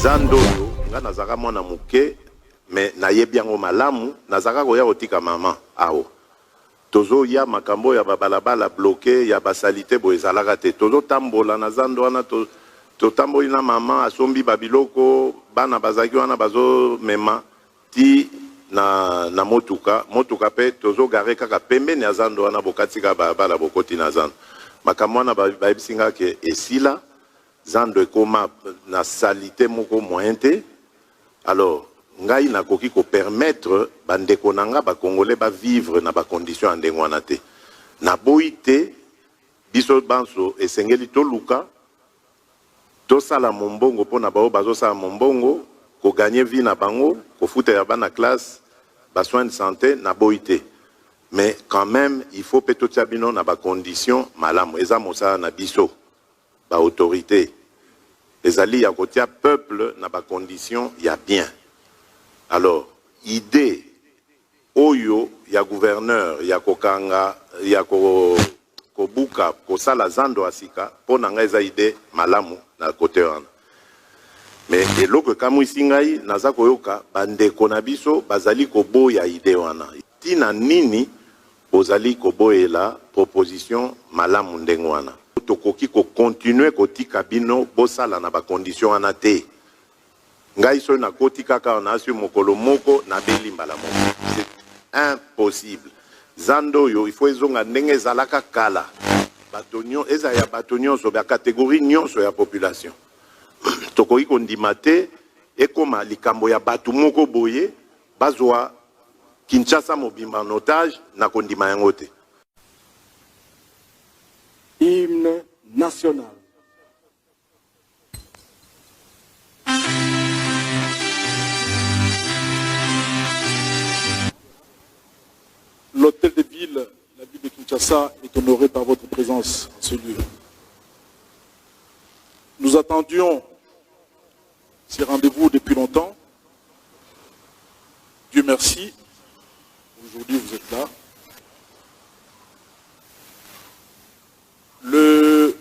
Zando yo nga nazaka mwana muke mais nayebi yango malamu nazaka koya kotika mama awo tozo ya makambo ya babalabala bloqué ya basalite bo ezalaka te tozo tambola na Zando wana to tamboli na mama asombi babiloko bana bazaki wana bazo mema ti na motuka pe tozo gare kaka pembeni ya Zando wana bokatika babala bokoti na Zando makambo wana bayebisinga ke esila Zando ekoma na salite moko moyen te alors ngai nakoki ko permettre bandeko nanga ba congolais ba vivre na ba conditions ndenge wana te na boite biso banso esengeli to luka to sala mombongo pona bao bazo sala mombongo ko gagner vie na bango ko futa ya bana classe ba soins de santé na boite mais quand même il faut peto tabino na ba conditions malamu eza mosala na biso ba autorité ezali ya kotia peuple na ba conditions ya bien. Alors, idée oyo ya gouverneur ya kokanga ya kobuka kosala Zando asika pona nga eza idée malamu na côté wana. Mais eloko kamu isingai naza koyoka bandeko na biso bazali koboya idée wana. Tina nini bozali koboyela proposition malamu ndenge wana. Tokoki ko continuer kotika bino bosala na ba condition wana te. Ngai so na koti kaka na asu mokolo moko na belimbala moko. C'est impossible. Zando yo il faut ezonga ndenge zalaka kala. Batonyo eza ya batonyo so ba catégorie nyonso ya population. Tokoki kondima te ekoma likambo ya batu moko boye bazwa Kinshasa mobimba en otage na kondima yango te. Hymne national. L'hôtel de ville, la ville de Kinshasa, est honoré par votre présence en ce lieu. Nous attendions ces rendez-vous depuis longtemps. Dieu merci, aujourd'hui vous êtes là. Le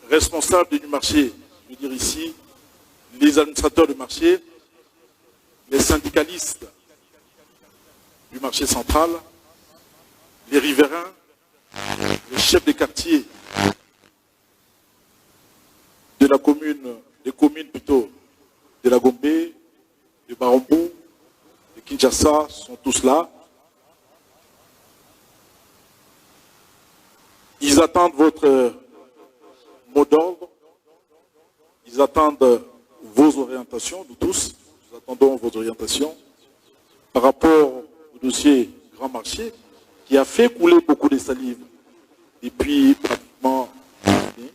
responsable du marché, je veux dire ici, les administrateurs du marché, les syndicalistes du marché central, les riverains, les chefs des quartiers de la commune, des communes plutôt, de la Gombe, de Barambou, de Kinshasa, sont tous là. Ils attendent votre mot d'ordre, ils attendent vos orientations, nous tous, nous attendons vos orientations par rapport au dossier Grand Marché qui a fait couler beaucoup de salive depuis pratiquement une année.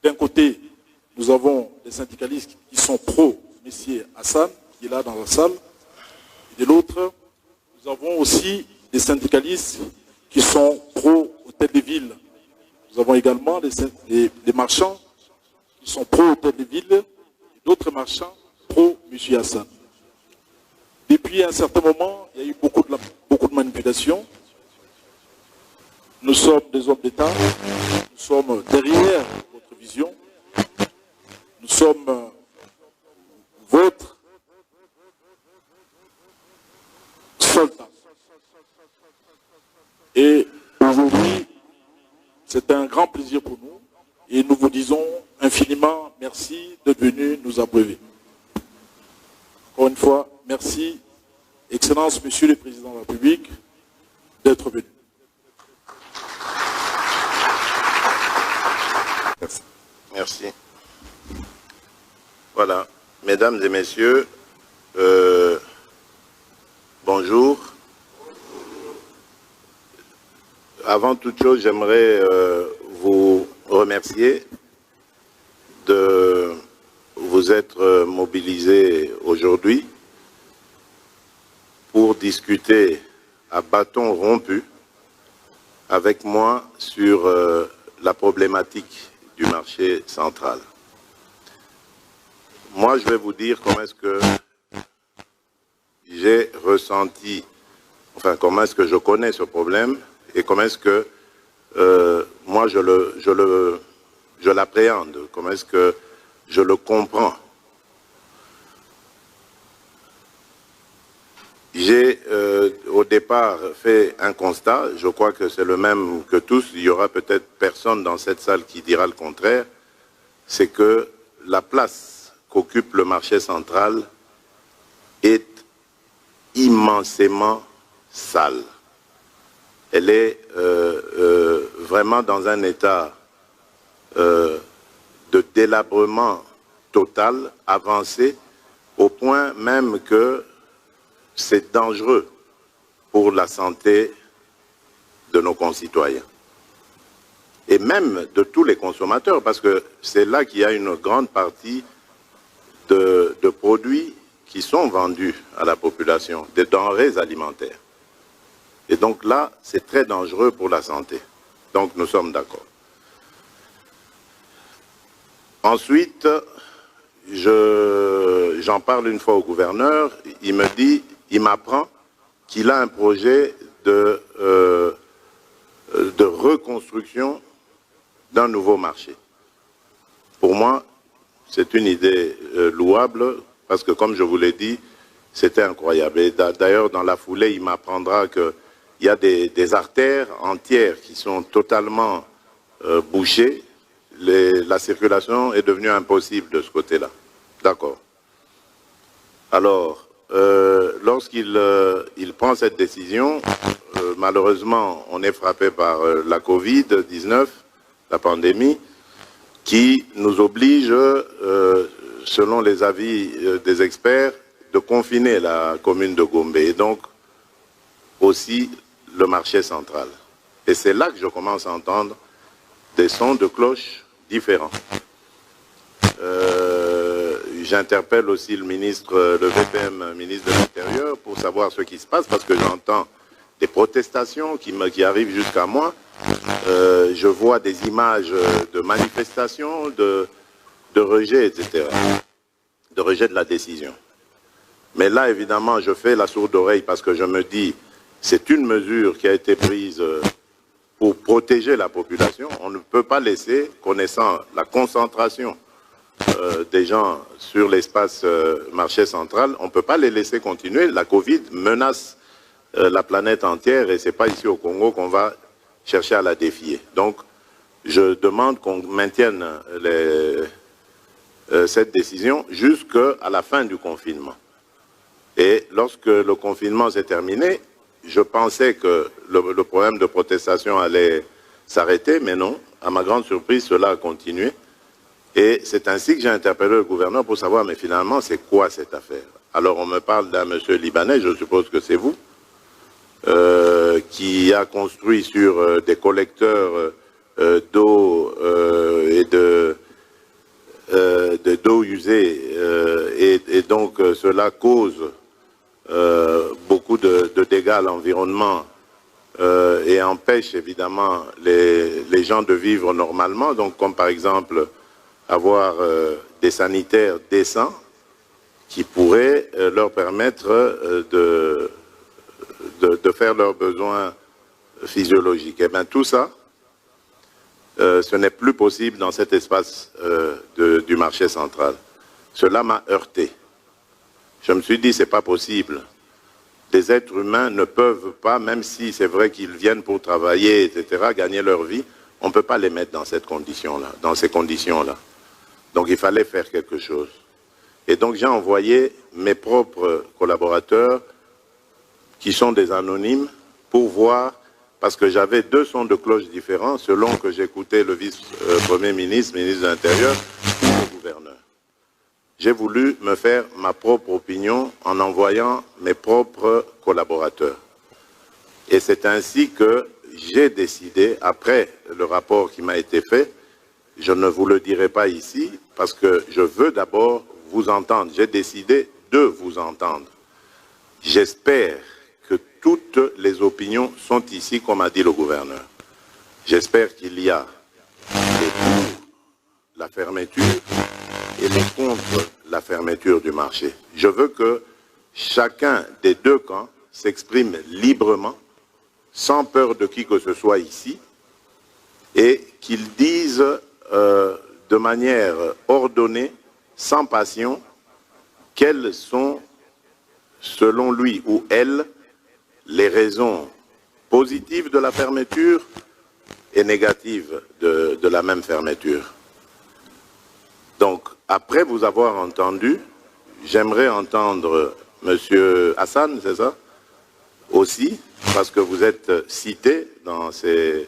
D'un côté, nous avons des syndicalistes qui sont pro Messier Hassan, qui est là dans la salle, et de l'autre, nous avons aussi des syndicalistes qui sont pro-hôtel de ville. Nous avons également des marchands qui sont pro-hôtel de ville et d'autres marchands pro-M. Hassan. Depuis un certain moment, il y a eu beaucoup de manipulations. Nous sommes des hommes d'État, nous sommes derrière votre vision, nous sommes votre soldat. Et aujourd'hui, c'est un grand plaisir pour nous et nous vous disons infiniment merci d'être venu nous abreuver. Encore une fois, merci, Excellence, Monsieur le Président de la République, d'être venu. Merci. Merci. Voilà, mesdames et messieurs, bonjour. Avant toute chose, j'aimerais vous remercier de vous être mobilisés aujourd'hui pour discuter à bâton rompu avec moi sur la problématique du marché central. Moi, je vais vous dire comment est-ce que j'ai ressenti, enfin comment est-ce que je connais ce problème et comment est-ce que moi je l'appréhende, comment est-ce que je le comprends. J'ai au départ fait un constat, je crois que c'est le même que tous, il y aura peut-être personne dans cette salle qui dira le contraire, c'est que la place qu'occupe le marché central est immensément sale. Elle est vraiment dans un état de délabrement total, avancé, au point même que c'est dangereux pour la santé de nos concitoyens. Et même de tous les consommateurs, parce que c'est là qu'il y a une grande partie de produits qui sont vendus à la population, des denrées alimentaires. Et donc là, c'est très dangereux pour la santé. Donc nous sommes d'accord. Ensuite, j'en parle une fois au gouverneur, il m'apprend qu'il a un projet de reconstruction d'un nouveau marché. Pour moi, c'est une idée louable, parce que comme je vous l'ai dit, c'était incroyable. Et d'ailleurs, dans la foulée, il m'apprendra qu'il y a des artères entières qui sont totalement bouchées. La circulation est devenue impossible de ce côté-là. D'accord. Alors, lorsqu'il prend cette décision, malheureusement, on est frappé par la Covid-19, la pandémie, qui nous oblige, selon les avis des experts, de confiner la commune de Gombe et donc aussi le marché central. Et c'est là que je commence à entendre des sons de cloche différents. J'interpelle aussi le ministre, le VPM, ministre de l'Intérieur, pour savoir ce qui se passe, parce que j'entends des protestations qui arrivent jusqu'à moi. Je vois des images de manifestations, de rejet, etc., de rejet de la décision. Mais là, évidemment, je fais la sourde oreille parce que je me dis, c'est une mesure qui a été prise pour protéger la population. On ne peut pas laisser, connaissant la concentration des gens sur l'espace marché central, on ne peut pas les laisser continuer. La Covid menace la planète entière et ce n'est pas ici au Congo qu'on va chercher à la défier. Donc, je demande qu'on maintienne cette décision jusqu'à la fin du confinement. Et lorsque le confinement s'est terminé, je pensais que le problème de protestation allait s'arrêter, mais non. À ma grande surprise, cela a continué. Et c'est ainsi que j'ai interpellé le gouverneur pour savoir, mais finalement, c'est quoi cette affaire? Alors, on me parle d'un monsieur libanais, je suppose que c'est vous, qui a construit sur des collecteurs d'eau et d'eau usée, et donc cela cause beaucoup de dégâts à l'environnement et empêche évidemment les gens de vivre normalement, donc comme par exemple avoir des sanitaires décents qui pourraient leur permettre de faire leurs besoins physiologiques. Et bien tout ça, ce n'est plus possible dans cet espace du marché central. Cela m'a heurté. Je me suis dit, c'est pas possible. Des êtres humains ne peuvent pas, même si c'est vrai qu'ils viennent pour travailler, etc., gagner leur vie, on ne peut pas les mettre dans cette condition-là, dans ces conditions-là. Donc il fallait faire quelque chose. Et donc j'ai envoyé mes propres collaborateurs, qui sont des anonymes, pour voir, parce que j'avais deux sons de cloche différents, selon que j'écoutais le vice-premier ministre, ministre de l'Intérieur, ou le gouverneur. J'ai voulu me faire ma propre opinion en envoyant mes propres collaborateurs. Et c'est ainsi que j'ai décidé, après le rapport qui m'a été fait, je ne vous le dirai pas ici, parce que je veux d'abord vous entendre. J'ai décidé de vous entendre. J'espère que toutes les opinions sont ici, comme a dit le gouverneur. J'espère qu'il y a les pour la fermeture et les contre la fermeture du marché. Je veux que chacun des deux camps s'exprime librement, sans peur de qui que ce soit ici, et qu'ils disent de manière ordonnée, sans passion, quelles sont, selon lui ou elle, les raisons positives de la fermeture et négatives de la même fermeture. Donc, après vous avoir entendu, j'aimerais entendre M. Hassan, c'est ça? Aussi, parce que vous êtes cité dans cette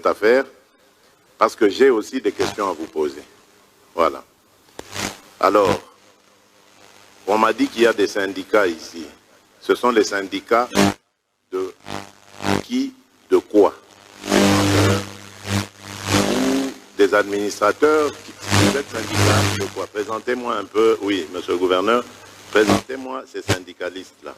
affaire, parce que j'ai aussi des questions à vous poser. Voilà. Alors, on m'a dit qu'il y a des syndicats ici. Ce sont les syndicats de qui, de quoi? Des administrateurs, vous êtes syndicats de quoi? Présentez-moi un peu, oui, monsieur le gouverneur, présentez-moi ces syndicalistes-là.